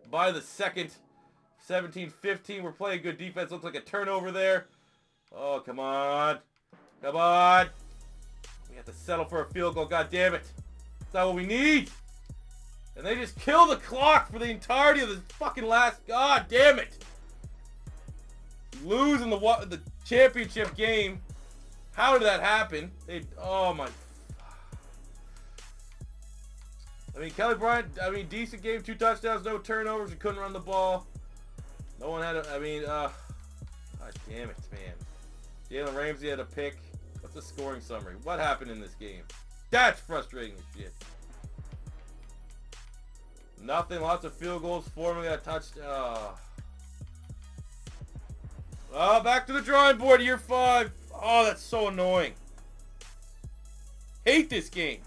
Speaker 1: by the second. 17-15. We're playing good defense. Looks like a turnover there. Oh, come on. Come on. We have to settle for a field goal. God damn it. That's not what we need. And they just kill the clock for the entirety of the fucking last. God damn it. Losing the championship game. How did that happen? Oh my. I mean, Kelly Bryant, decent game. 2 touchdowns, no turnovers. We couldn't run the ball. No one had God damn it, man. Jalen Ramsey had a pick. What's the scoring summary? What happened in this game? That's frustrating as shit. Nothing. Lots of field goals. Forming that touchdown. Oh, back to the drawing board. Year 5. Oh, that's so annoying. Hate this game.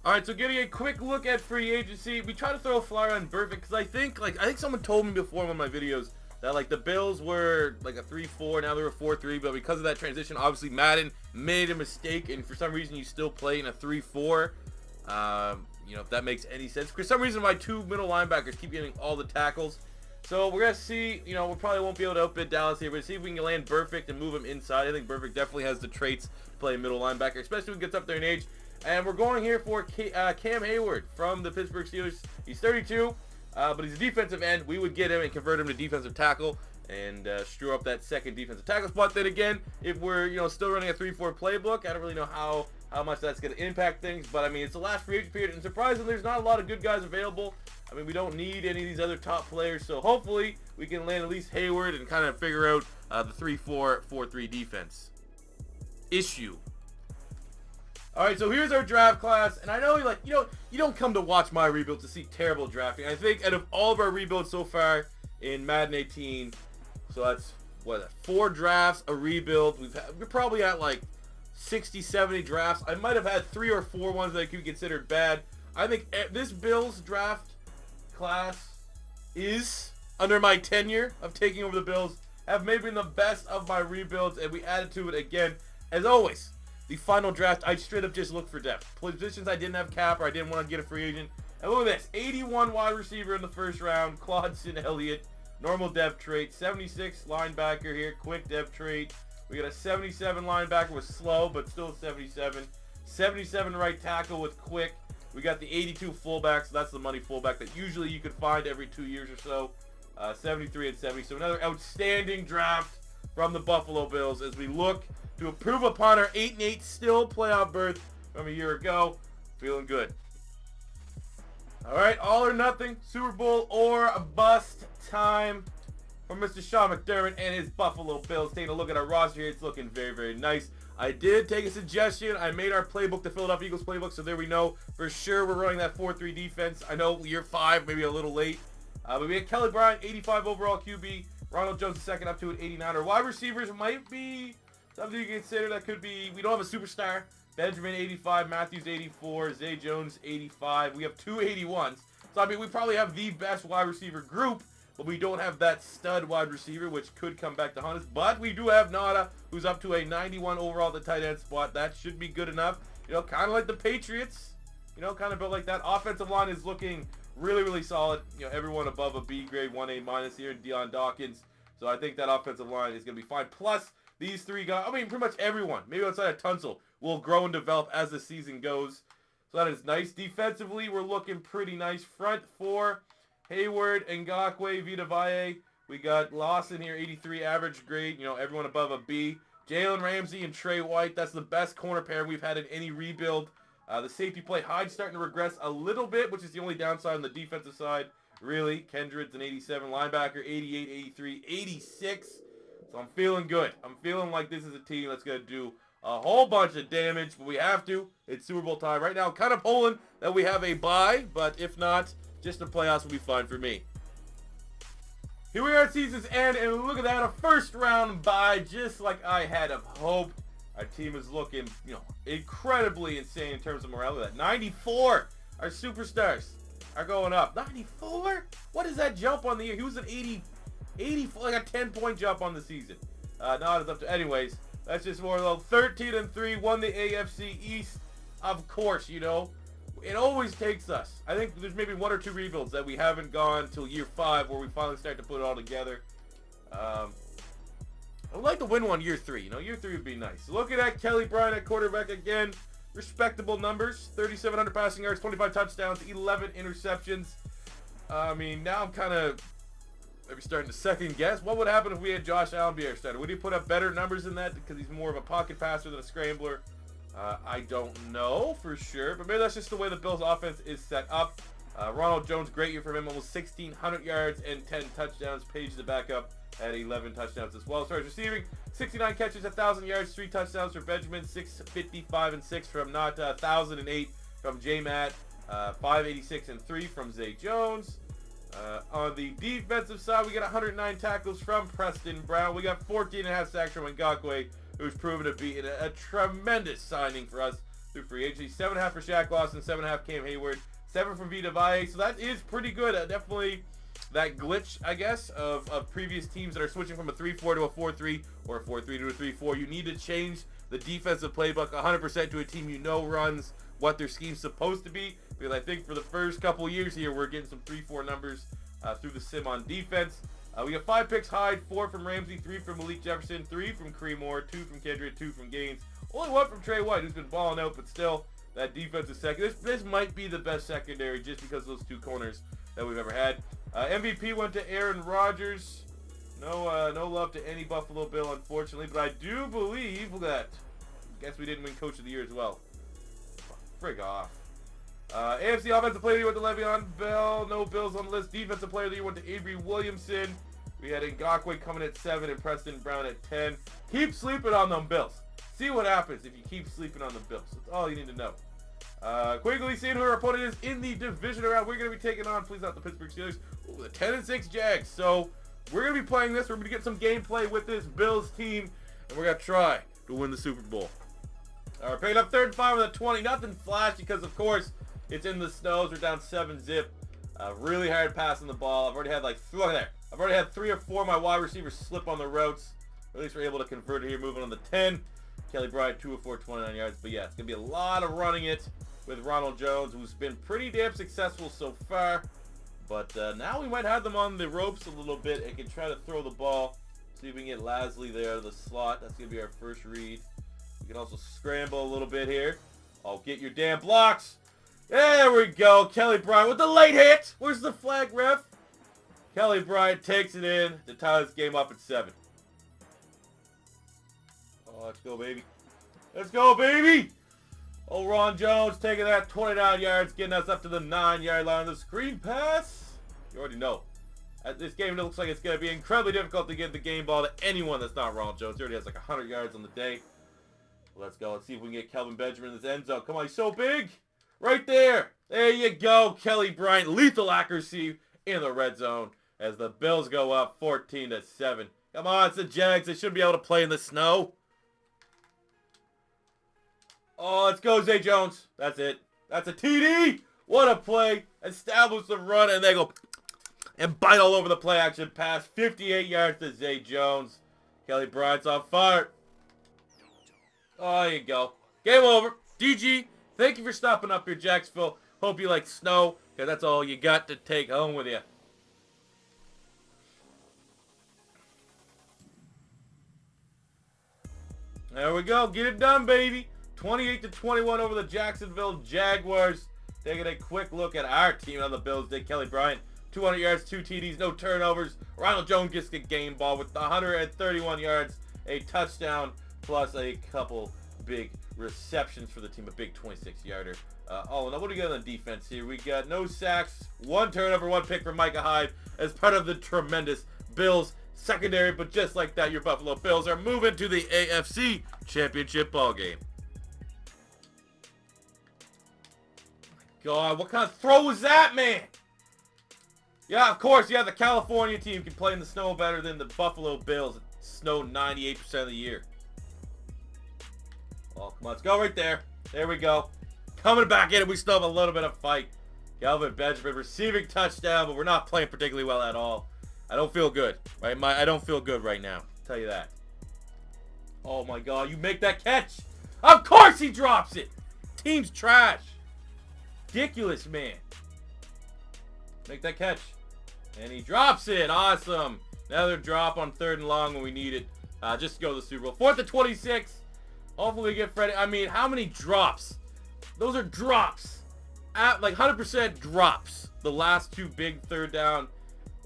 Speaker 1: All right, so getting a quick look at free agency. We try to throw a flyer on Burfict because I think someone told me before in one of my videos that the Bills were a 3-4, now they're a 4-3, but because of that transition, obviously Madden made a mistake, and for some reason you still play in a 3-4. If that makes any sense. For some reason, my 2 middle linebackers keep getting all the tackles. So we're gonna see. We probably won't be able to outbid Dallas here, but see if we can land Burfict and move him inside. I think Burfict definitely has the traits to play middle linebacker, especially when he gets up there in age. And we're going here for Cam Hayward from the Pittsburgh Steelers. He's 32, but he's a defensive end. We would get him and convert him to defensive tackle and screw up that second defensive tackle spot. Then again, if we're still running a 3-4 playbook, I don't really know how much that's going to impact things. But it's the last free agent period, and surprisingly, there's not a lot of good guys available. We don't need any of these other top players, so hopefully we can land at least Hayward and kind of figure out the 3-4, 4-3 defense issue. All right, so here's our draft class, and I know you don't come to watch my rebuild to see terrible drafting. I think out of all of our rebuilds so far in Madden 18, so that's 4 drafts, a rebuild. We're probably at like 60, 70 drafts. I might have had 3 or 4 ones that could be considered bad. I think this Bills draft class is, under my tenure of taking over the Bills, have maybe been the best of my rebuilds, and we added to it again. As always, the final draft, I straight up just looked for depth. Positions I didn't have cap or I didn't want to get a free agent. And look at this, 81 wide receiver in the first round, Claudson Elliott. Normal depth trait, 76 linebacker here, quick depth trait. We got a 77 linebacker with slow, but still 77. 77 right tackle with quick. We got the 82 fullback, so that's the money fullback that usually you could find every 2 years or so. 73 and 70. So another outstanding draft from the Buffalo Bills as we look to improve upon our 8-8 still playoff berth from a year ago. Feeling good. All right, all or nothing, Super Bowl or a bust time for Mr. Sean McDermott and his Buffalo Bills. Taking a look at our roster here, it's looking very, very nice. I did take a suggestion. I made our playbook the Philadelphia Eagles playbook, so there we know for sure we're running that 4-3 defense. I know year 5, maybe a little late. But we had Kelly Bryant, 85 overall QB. Ronald Jones II up to an 89. Our wide receivers might be something you consider. That could be, we don't have a superstar. Benjamin 85, Matthews 84, Zay Jones 85. We have 2 81s. So I mean, we probably have the best wide receiver group, but we don't have that stud wide receiver, which could come back to haunt us. But we do have Nada, who's up to a 91 overall at the tight end spot. That should be good enough. You know, kind of like the Patriots. You know, kind of built like that. Offensive line is looking really, really solid. You know, everyone above a B grade, 1A minus here, Deion Dawkins. So I think that offensive line is going to be fine. Plus, these 3 guys, I mean, pretty much everyone, maybe outside of Tunsil, will grow and develop as the season goes. So that is nice. Defensively, we're looking pretty nice. Front 4, Hayward, Ngakwe, Vita Valle. We got Lawson here, 83 average grade. You know, everyone above a B. Jalen Ramsey and Trey White. That's the best corner pair we've had in any rebuild. The safety play, Hyde's starting to regress a little bit, which is the only downside on the defensive side. Really, Kendrick's an 87. Linebacker, 88, 83, 86. So I'm feeling good. I'm feeling like this is a team that's going to do a whole bunch of damage, but we have to. It's Super Bowl time right now. Kind of hoping that we have a bye, but if not, just the playoffs will be fine for me. Here we are at season's end, and look at that, a first round bye, just like I had hoped. Our team is looking, you know, incredibly insane in terms of morale. Look at that, 94. Our superstars are going up. 94? What is that jump on the year? He was an 84, like a 10-point jump on the season. Now it's up to, anyways. That's just more though. 13-3, won the AFC East. Of course, you know, it always takes us. I think there's maybe 1 or 2 rebuilds that we haven't gone till year 5 where we finally start to put it all together. I would like to win one year 3. You know, year 3 would be nice. Looking at Kelly Bryant at quarterback again. Respectable numbers. 3,700 passing yards, 25 touchdowns, 11 interceptions. I mean, now I'm kind of maybe starting to second guess. What would happen if we had Josh Allen be our starter? Would he put up better numbers than that because he's more of a pocket passer than a scrambler? I don't know for sure, but maybe that's just the way the Bills' offense is set up. Ronald Jones, great year for him, almost 1,600 yards and 10 touchdowns. Page the backup at 11 touchdowns as well. As far as receiving, 69 catches, 1,000 yards, 3 touchdowns for Benjamin, 655 and 6 from Nata, 1,008 from J-Matt, 586 and 3 from Zay Jones. On the defensive side, we got 109 tackles from Preston Brown. We got 14.5 sacks from Ngakwe, who's proven to be a tremendous signing for us through free agency. 7.5 for Shaq Lawson, 7.5 Cam Hayward, 7 from Vita Valle. So that is pretty good. Definitely that glitch, I guess, of previous teams that are switching from a 3-4 to a 4-3 or a 4-3 to a 3-4. You need to change the defensive playbook 100% to a team you know runs what their scheme's supposed to be. Because I think for the first couple of years here, we're getting some 3-4 numbers through the sim on defense. We got 5 picks Hyde, 4 from Ramsey, 3 from Malik Jefferson, 3 from Creemore, 2 from Kendrick, 2 from Gaines. Only 1 from Trey White, who's been balling out, but still, that defensive second. This might be the best secondary just because of those 2 corners that we've ever had. MVP went to Aaron Rodgers. No love to any Buffalo Bill, unfortunately, but I do believe, look at that. Guess we didn't win Coach of the Year as well. Frig off. AFC Offensive Player of the Year went to Le'Veon Bell. No Bills on the list. Defensive Player of the Year went to Avery Williamson. We had Ngakwe coming at 7 and Preston Brown at 10. Keep sleeping on them Bills. See what happens if you keep sleeping on the Bills. That's all you need to know. Quickly seeing who our opponent is in the division round. We're going to be taking on, please not the Pittsburgh Steelers, the 10-6 Jags. So we're going to be playing this. We're going to get some gameplay with this Bills team, and we're going to try to win the Super Bowl. All right, picking up 3rd and 5 with a 20. Nothing flash because, of course, it's in the snows. We're down 7-zip. Really hard passing the ball. I've already had like, look at there. I've already had 3 or 4 of my wide receivers slip on the routes. At least we're able to convert it here, moving on the 10. Kelly Bryant, 2 of 4, 29 yards. But yeah, it's going to be a lot of running it with Ronald Jones, who's been pretty damn successful so far. But now we might have them on the ropes a little bit and can try to throw the ball. See if we can get Lasley there out of the slot. That's going to be our first read. We can also scramble a little bit here. Oh, get your damn blocks. There we go. Kelly Bryant with the late hit. Where's the flag, ref? Kelly Bryant takes it in to tie this game up at 7. Oh, let's go, baby. Let's go, baby. Oh, Ron Jones taking that 29 yards, getting us up to the 9-yard line. The screen pass. You already know. This game looks like it's going to be incredibly difficult to get the game ball to anyone that's not Ronald Jones. He already has like 100 yards on the day. Let's go. Let's see if we can get Kelvin Benjamin in this end zone. Come on, he's so big. Right there. There you go. Kelly Bryant, lethal accuracy in the red zone as the Bills go up 14-7. Come on, it's the Jags. They should be able to play in the snow. Oh, let's go, Zay Jones. That's it. That's a TD. What a play. Establish the run, and they go and bite all over the play action pass. 58 yards to Zay Jones. Kelly Bryant's on fire. Oh, there you go. Game over. GG. Thank you for stopping up here, Jacksonville. Hope you like snow, because that's all you got to take home with you. There we go. Get it done, baby. 28-21 over the Jacksonville Jaguars. Taking a quick look at our team on the Bills. Did Kelly Bryant, 200 yards, 2 TDs, no turnovers. Ronald Jones gets the game ball with 131 yards, a touchdown, plus a couple big receptions for the team, a big 26-yarder. All in all, what do we got on the defense here? We got no sacks, 1 turnover, 1 pick for Micah Hyde as part of the tremendous Bills secondary. But just like that, your Buffalo Bills are moving to the AFC Championship ballgame. God, what kind of throw was that, man? Yeah, of course, yeah, the California team can play in the snow better than the Buffalo Bills. It snowed 98% of the year. Oh, come on, let's go right there. There we go. Coming back in it, we still have a little bit of fight. Kelvin Benjamin receiving touchdown, but we're not playing particularly well at all. I don't feel good, right? I don't feel good right now. I'll tell you that. Oh my God, you make that catch. Of course he drops it. Team's trash. Ridiculous, man. Make that catch. And he drops it. Awesome. Another drop on 3rd and long when we need it. Just to go to the Super Bowl. 4th and 26. Hopefully we get Freddie. I mean, how many drops? Those are drops. Like 100% drops. The last 2 big 3rd down,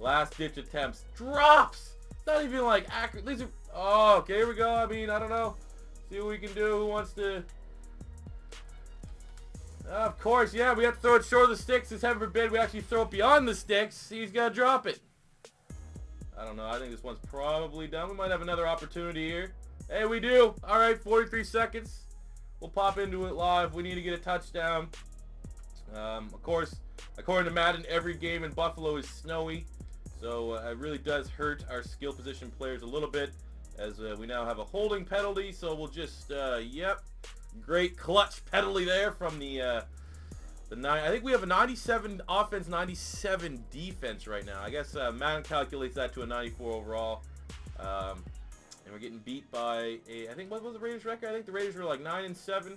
Speaker 1: last ditch attempts. Drops. It's not even like accurate. These are, oh, okay, here we go. I mean, I don't know. See what we can do. Who wants to... Of course, yeah, we have to throw it short of the sticks. This heaven forbid we actually throw it beyond the sticks. He's got to drop it. I don't know. I think this one's probably done. We might have another opportunity here. Hey, we do. All right, 43 seconds. We'll pop into it live. We need to get a touchdown. Of course, according to Madden, every game in Buffalo is snowy. So it really does hurt our skill position players a little bit as we now have a holding penalty. So we'll just, yep. Great clutch penalty there from the 9. I think we have a 97 offense, 97 defense right now. I guess Madden calculates that to a 94 overall. And we're getting beat by I think, what was the Raiders' record? I think the Raiders were like 9-7. So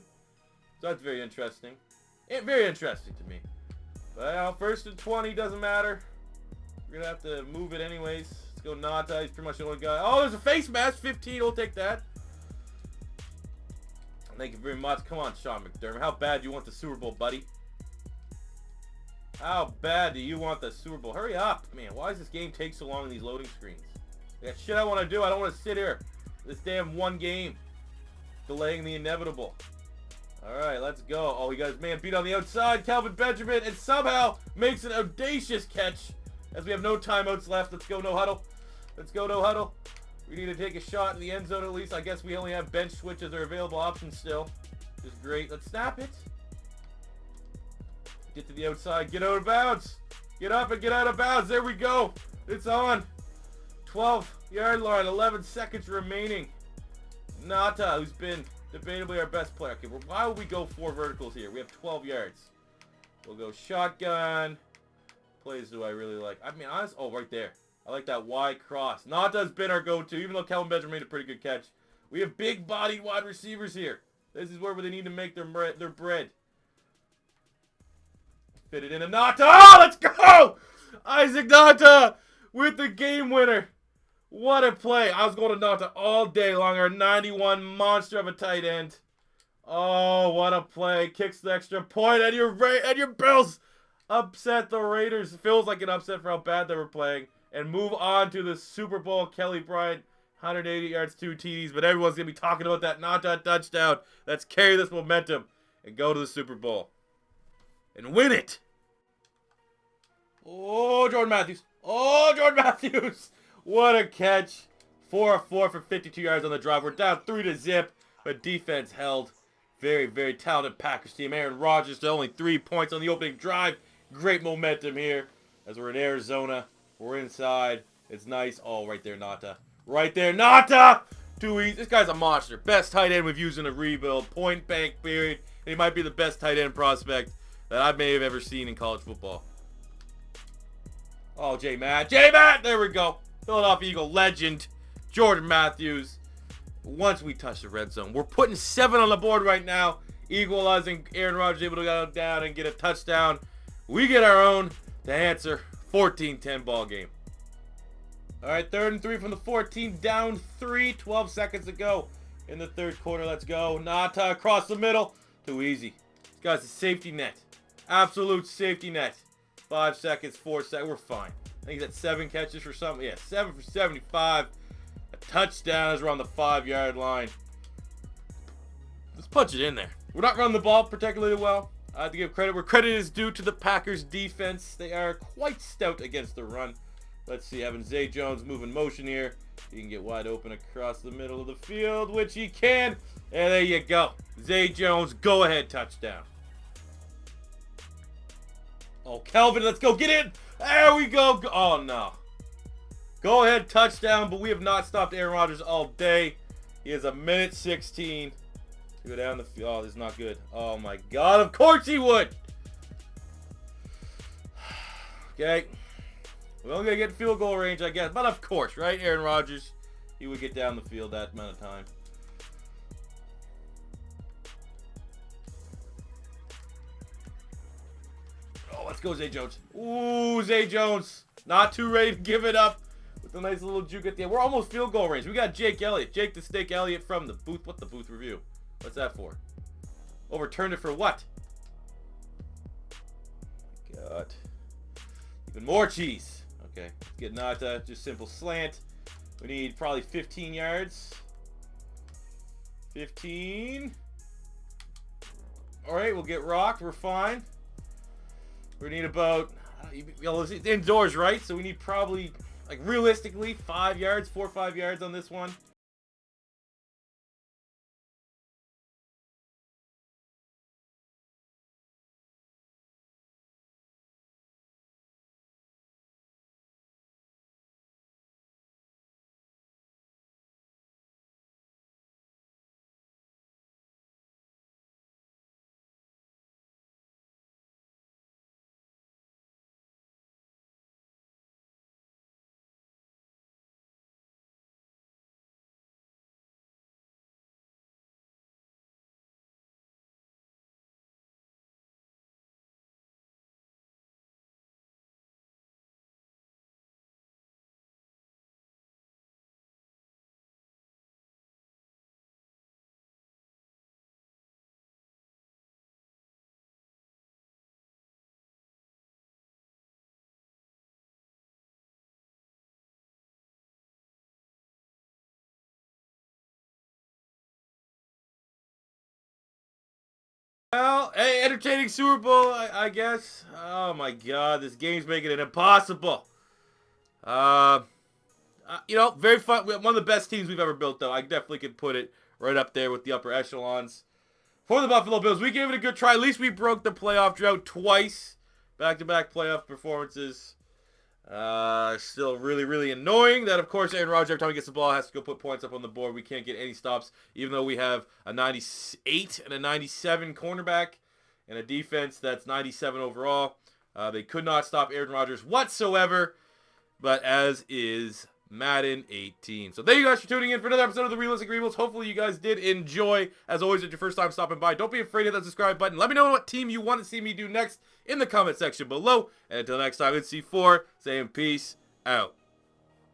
Speaker 1: that's very interesting. Very interesting to me. Well, 1st and 20 doesn't matter. We're gonna have to move it anyways. Let's go Nata. He's pretty much the only guy. Oh, there's a face mask. 15. We'll take that. Thank you very much. Come on, Sean McDermott. How bad do you want the Super Bowl, buddy? How bad do you want the Super Bowl? Hurry up, man. Why does this game take so long in these loading screens? I got shit I want to do. I don't want to sit here. This damn one game. Delaying the inevitable. Alright, let's go. Oh, he got his man beat on the outside. Kelvin Benjamin, and somehow makes an audacious catch as we have no timeouts left. Let's go, no huddle. Let's go, no huddle. We need to take a shot in the end zone at least. I guess we only have bench switches or available options still. Which is great. Let's snap it. Get to the outside. Get out of bounds. Get up and get out of bounds. There we go. It's on. 12-yard line, 11 seconds remaining. Nata, who's been debatably our best player. Okay, well, why would we go 4 verticals here? We have 12 yards. We'll go shotgun. Plays do I really like? I mean, honest. Oh, right there. I like that wide cross. Nata's been our go-to, even though Kelvin Benjamin made a pretty good catch. We have big-bodied wide receivers here. This is where they need to make their bread. Fit it into Nata. Oh, let's go! Isaac Nata with the game winner. What a play. I was going to Nata all day long. Our 91 monster of a tight end. Oh, what a play. Kicks the extra point, and your Bills upset the Raiders. It feels like an upset for how bad they were playing. And move on to the Super Bowl. Kelly Bryant, 180 yards, 2 TDs. But everyone's going to be talking about that Nata touchdown. Let's carry this momentum and go to the Super Bowl. And win it. Oh, Jordan Matthews. Oh, Jordan Matthews. What a catch. 4 of 4 for 52 yards on the drive. We're down 3-0, but defense held. Very, very talented Packers team. Aaron Rodgers to only 3 points on the opening drive. Great momentum here as we're in Arizona. We're inside. It's nice. Oh, right there, Nata. Right there, Nata! Too easy. This guy's a monster. Best tight end we've used in a rebuild. Point bank period. And he might be the best tight end prospect that I may have ever seen in college football. Oh, J-Matt. J-Matt! There we go. Philadelphia Eagle legend. Jordan Matthews. Once we touch the red zone. We're putting 7 on the board right now. Equalizing. Aaron Rodgers able to go down and get a touchdown. We get our own to answer. 14-10 ball game. All right, 3rd and 3 from the 14. Down 3. 12 seconds to go in the 3rd quarter. Let's go. Nata across the middle. Too easy. This guy's a safety net. Absolute safety net. 5 seconds, 4 seconds. We're fine. I think he's at 7 catches for something. Yeah, 7 for 75. A touchdown as we're on the 5-yard line. Let's punch it in there. We're not running the ball particularly well. I have to give credit where credit is due to the Packers defense. They are quite stout against the run. Let's see, having Zay Jones move in motion here. He can get wide open across the middle of the field, which he can. And there you go. Zay Jones, go ahead touchdown. Oh, Kelvin, let's go. Get in. There we go. Oh, no. Go ahead touchdown, but we have not stopped Aaron Rodgers all day. He has 1:16. Go down the field. Oh, this is not good. Oh, my God. Of course he would. Okay. We're only going to get field goal range, I guess. But of course, right? Aaron Rodgers, he would get down the field that amount of time. Oh, let's go, Zay Jones. Ooh, Zay Jones. Not too ready to give it up with a nice little juke at the end. We're almost field goal range. We got Jake Elliott. Jake the Snake Elliott from the booth. What's the booth review? What's that for? Overturned it for what? God. Even more cheese. Okay. Let's get Nata. Just simple slant. We need probably 15 yards. 15. Alright, we'll get rocked. We're fine. We need about... it's indoors, right? So we need probably, like, realistically, 5 yards. 4 or 5 yards on this one. Well, hey, entertaining Super Bowl, I guess. Oh my God, this game's making it impossible. You know, very fun. One of the best teams we've ever built, though. I definitely could put it right up there with the upper echelons. For the Buffalo Bills, we gave it a good try. At least we broke the playoff drought twice. Back-to-back playoff performances. Still really annoying that, of course, Aaron Rodgers, every time he gets the ball, has to go put points up on the board. We can't get any stops, even though we have a 98 and a 97 cornerback and a defense that's 97 overall. They could not stop Aaron Rodgers whatsoever, but as is Madden 18. So thank you guys for tuning in for another episode of the Realistic Rebuilds. Hopefully you guys did enjoy. As always, if it's your first time stopping by, don't be afraid to hit that subscribe button. Let me know what team you want to see me do next in the comment section below. And until next time, it's C4 saying peace out.